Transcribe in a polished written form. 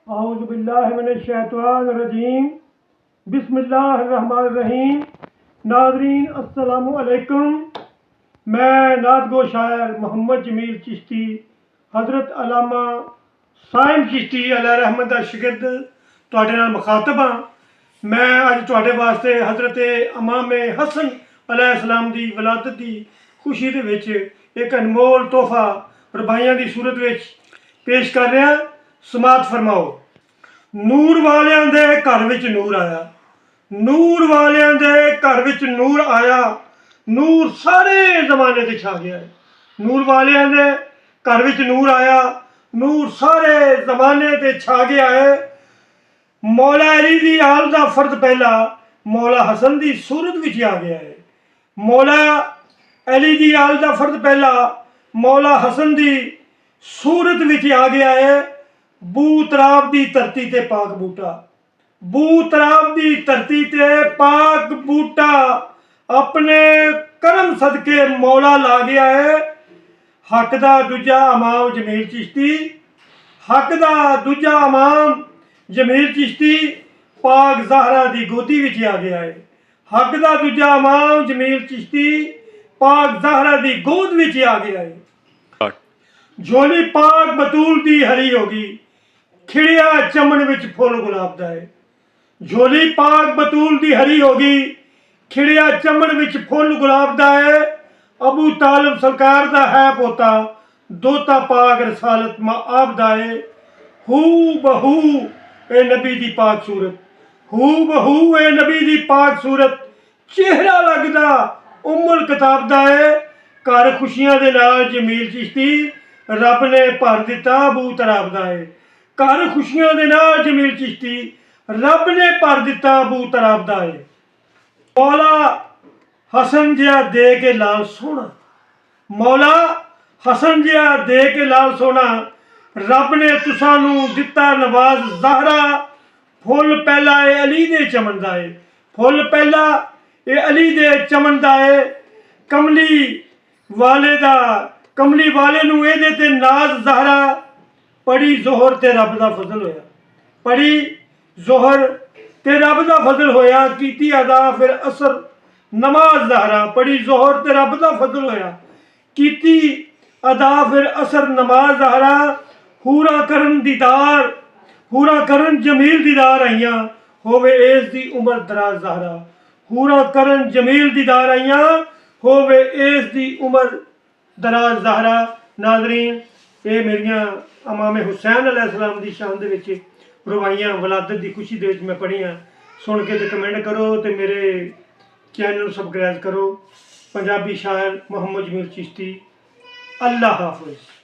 औज़ुबिल्लाहिमिनश्शैतानिर्रजीम बिस्मिल्लाहिर्रहमानिर्रहीम। नाज़रीन अस्सलामु अलैकुम। मैं नात गो शायर मोहम्मद जमील चिश्ती हज़रत अल्लामा साइम चिश्ती अला रहमत दा शिगिर्द तुहाडे नाल मुखातब हाँ। मैं अज तुहाडे वास्ते हज़रत इमाम हसन अलैहिस्सलाम दी विलादत दी खुशी दे विच एक अनमोल तोहफा रबाइयां दी सूरत विच पेश कर रहा। समात फरमाओ। नूर वालियां दे घर विच नूर आया, नूर वालियां दे घर विच नूर आया, नूर सारे जमाने ते छा गया है। नूर वालियां दे घर विच नूर आया, नूर सारे जमाने ते छा गया है। मौला अली दी आल दा फर्द पहला मौला हसन दी सूरत विच आ गया है। मौला अली दी आल दा फर्द पहला मौला हसन दी सूरत विच आ गया है। बू तराब दी धरती ते पाक बूटा, बू तराब दी धरती ते पाक बूटा अपने करम सदके मौला ला गया है। हक दा दूजा इमाम जमील चिश्ती, हक दा दूजा इमाम जमील चिश्ती पाक ज़हरा दी गोदी विच आ गया है। हक दा दूजा इमाम जमील चिश्ती पाक ज़हरा दी गोद विच आ गया है। झोली पाक बतूल दी हरी होगी, खिड़िया चमन विच फुल गुलाब दा है। झोली पाक बतूल दी हरी होगी, खिड़िया चमन विच फुल गुलाब दा है। अबू तालिब सरकार दा है पोता, दोता पाक रसालत आप दा है। हू बहू ए नबी दी पाक सूरत, हू बहू ए नबी दी पाक सूरत, चेहरा लगदा उम्मुल किताब दा है। घर खुशियां दे नाल जमील चिश्ती रब ने भर दिता अबू तराब दा है। घर खुशियां दे नाल जमील चिश्ती रब ने भर दिता अबू तराब दा है। मौला हसन जिहा दे के लाल सोना, मौला हसन जिहा दे के लाल सोना रब ने तुसानू दिता नवाज ज़हरा। फुल पहला ए अली दे चमन दा है, फुल पहला ए अली दे चमन दा है। कमली वाले दा कमली वाले नू एदे ते नाज ज़हरा। पढ़ी जोहर ते रब दा फजल होया, पढ़ी जोहर ते रब दा फजल होया। कीती अदा फिर असर नमाज ज़हरा, पढ़ी जोहर ते रब दा फजल होया। कीती अदा फिर असर नमाज ज़हरा। हूरा करन दीदार, हूरा करन जमील दीदार आईयां, होवे एस दी उमर दराज ज़हरा। हूरा करन जमील दीदार आईयां, होवे एस दी उमर दराज ज़हरा। नाज़रीन ये मेरियां इमाम हुसैन अलैहिस्सलाम दी शान दे विच रवाइयां विलादत दी खुशी दे विच मैं पढ़ियां। सुन के ते कमेंट करो ते मेरे चैनल सबसक्राइब करो। पंजाबी शायर मोहम्मद जमील चिश्ती। अल्लाह हाफिज़।